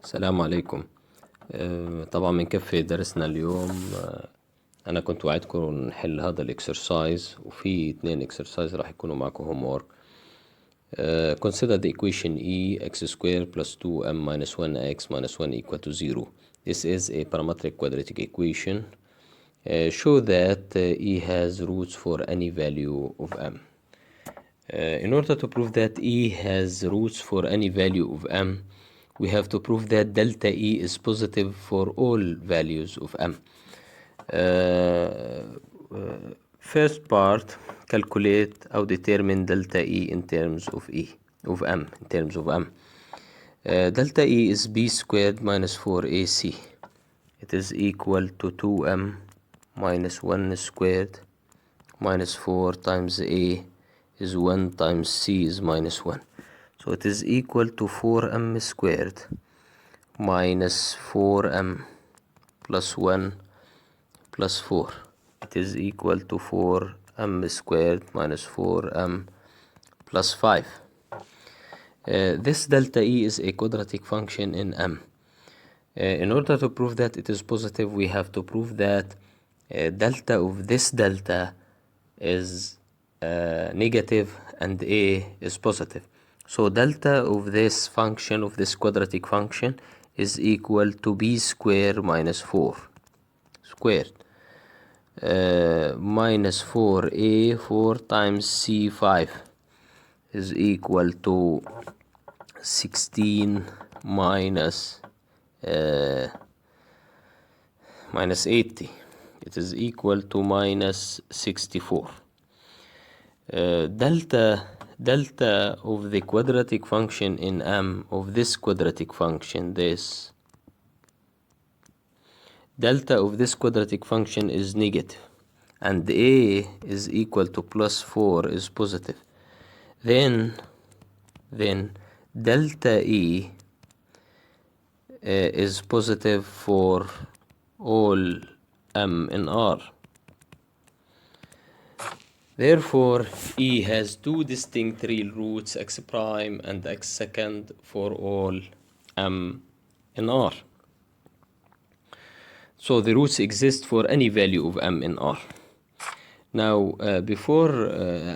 السلام عليكم. طبعا من كفي درسنا اليوم. انا كنت وعدكم نحل هذا الاكسرسايز وفي 2 اكسرسايز راح يكونوا معكم هوم وورك. Consider the equation e x squared plus 2m minus 1x minus 1 equal to 0. This is a parametric quadratic equation. Show that e has roots for any value of m. In order to prove that e has roots for any value of m, we have to prove that delta E is positive for all values of M. First part, calculate or determine delta E in terms of M. Delta E is B squared minus 4AC. It is equal to 2M minus 1 squared minus 4 times A is 1 times C is minus 1. So it is equal to 4m squared minus 4m plus 1 plus 4. It is equal to 4m squared minus 4m plus 5. This delta E is a quadratic function in M. In order to prove that it is positive, we have to prove that delta of this delta is negative and A is positive. So delta of this function, of this quadratic function, is equal to b squared minus 4 squared minus 4a, 4 times c5 is equal to 16 minus 80. It is equal to minus 64. Delta of the quadratic function in M, of this quadratic function, delta of this quadratic function is negative, and A is equal to plus 4 is positive. Then delta E is positive for all M in R. Therefore, E has 2 distinct real roots, x prime and x second, for all M in R. So the roots exist for any value of M in R. Now, before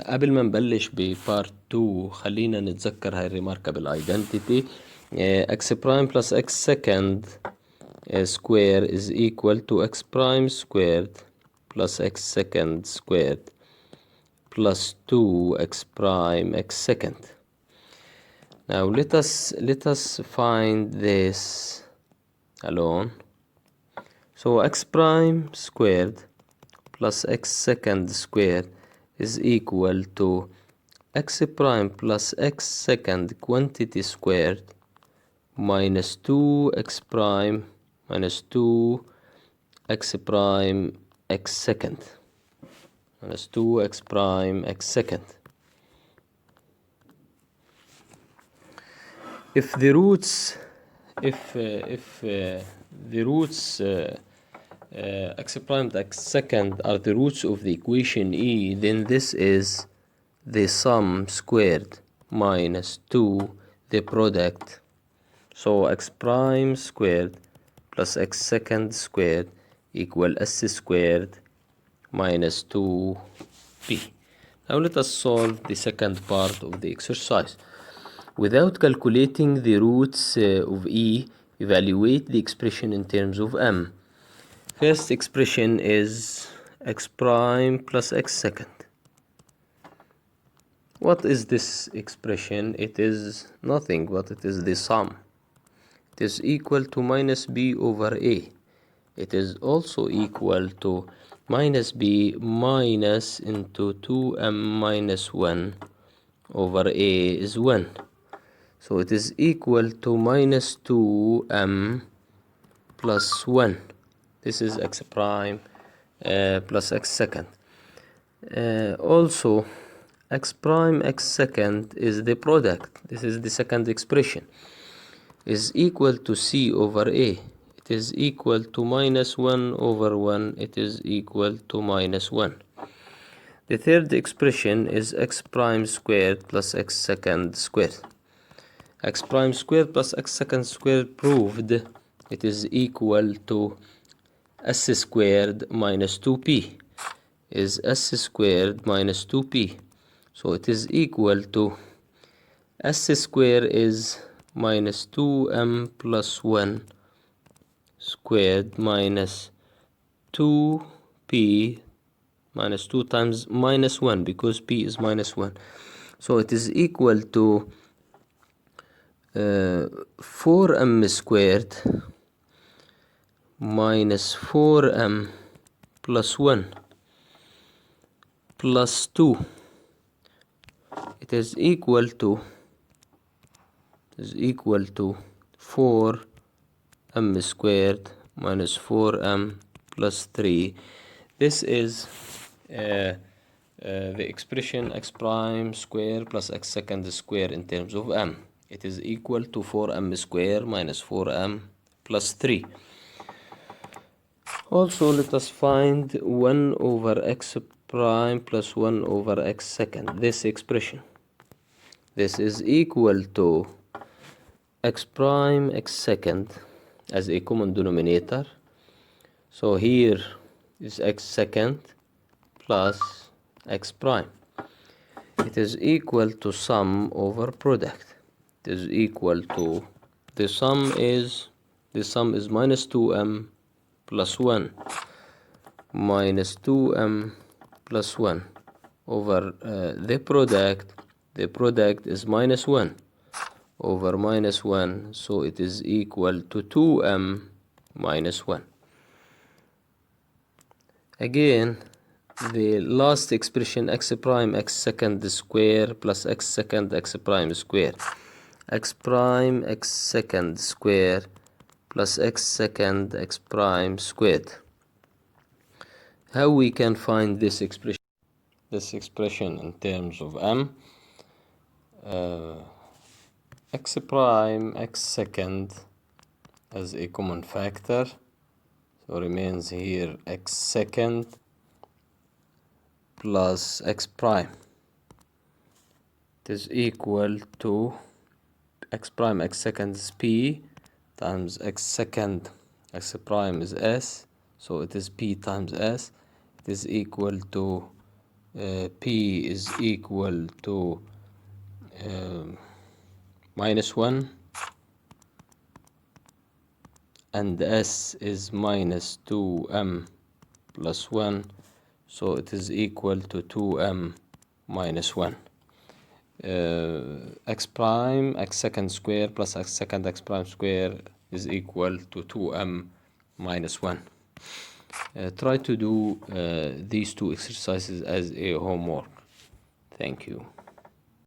قبل ما نبلش ببارت 2 خلينا نتذكر هاي remarkable identity. x prime plus x second square is equal to x prime squared plus x second squared plus 2x prime x second. Now let us find this alone. So x prime squared plus x second squared is equal to x prime plus x second quantity squared minus 2x prime minus 2x prime x second minus 2x prime x second. If the roots x prime and x second are the roots of the equation E, then this is the sum squared minus 2 the product. So x prime squared plus x second squared equal s squared minus 2p. Now let us solve the second part of the exercise. Without calculating the roots of E, evaluate the expression in terms of M. First expression is x prime plus x second. What is this expression? It is nothing but it is the sum. It is equal to minus b over a. It is also equal to minus b minus into 2m minus 1 over a is 1. So it is equal to minus 2m plus 1. This is x prime plus x second. Also, x prime x second is the product. This is the second expression. Is equal to c over a. It is equal to minus 1 over 1. It is equal to minus 1. The third expression is x prime squared plus x second squared. x prime squared plus x second squared proved it is equal to s squared minus 2p is s squared minus 2p. So it is equal to s squared is minus 2m plus 1 squared minus 2p minus 2 times minus 1 because p is minus 1. So it is equal to 4m squared minus 4m plus 1 plus 2. It is equal to 4m squared minus 4m plus 3. This is the expression x prime square plus x second square in terms of m. It is equal to 4m square minus 4m plus 3. Also, let us find 1 over x prime plus 1 over x second. This expression. This is equal to x prime x second as a common denominator. So here is x second plus x prime. It is equal to sum over product. It is equal to the sum is minus 2m plus 1 minus 2m plus 1 over the product. The product is minus 1 over minus 1, so it is equal to 2m minus 1. Again, the last expression x prime x second square plus x second x prime square. X prime x second square plus x second x prime squared. How we can find this expression? This expression in terms of m. X prime x second as a common factor, so remains here x second plus x prime. It is equal to x prime x second is p times x second x prime is s, so it is p times s. It is equal to p is equal to minus 1 and s is minus 2m plus 1, so it is equal to 2m minus 1. X prime x second square plus x second x prime square is equal to 2m minus 1. Try to do these two exercises as a homework. Thank you.